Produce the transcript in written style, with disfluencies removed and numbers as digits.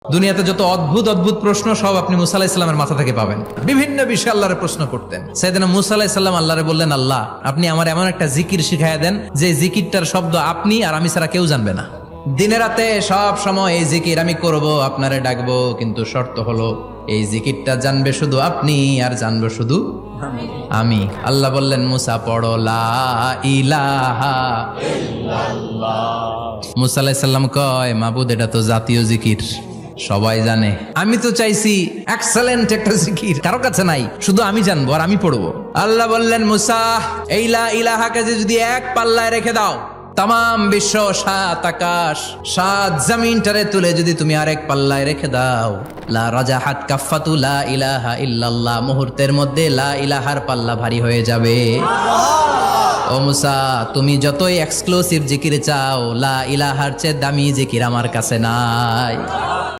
দুনিয়াতে যত অদ্ভুত অদ্ভুত প্রশ্ন সব আপনি মুসা আলাইহিস সালামের মাথা থেকে পাবেন। বিভিন্ন বিষয়ে আল্লাহরে প্রশ্ন করতেন। সাইয়েদনা মুসা আলাইহিস সালাম আল্লাহরে বললেন, আল্লাহ আপনি আমার এমন একটা জিকির শিখাইয়া দেন যে জিকিরটার শব্দ আপনি আর আমি ছাড়া কেউ জানবে না। দিনে রাতে সব সময় এই জিকির আমি করব, আপনারে ডাকবো, কিন্তু শর্ত হলো এই জিকিরটা জানবে শুধু আপনি আর জানবো শুধু আমি। আল্লাহ বললেন, মুসা পড়ো লা ইলাহা ইল্লাল্লাহ। মুসা আলাইহিস সালাম কয়, মাবুদ এটা তো জাতীয় জিকির, সবাই জানে। আমি তো চাইছি এক্সেলেন্ট একটা জিকির, কারো কাছে নাই, শুধু আমি জানবো আর আমি পড়বো। আল্লাহ বললেন, মুসা এই লা ইলাহাকে যদি এক পাল্লায় রেখে দাও, তাম বিশ্ব, সাত আকাশ, সাত জমিনটারে তুলে যদি তুমি আরেক পাল্লায় রেখে দাও, লা রাজাহাত কাফাতু লা ইলাহা ইল্লাল্লাহ, মুহূর্তের মধ্যে লা ইলাহার পাল্লা ভারী হয়ে যাবে। ও মুসা, তুমি যতই এক্সক্লুসিভ জিকির চাও, লা ইলাহার চেয়ে দামি জিকির আমার কাছে নাই।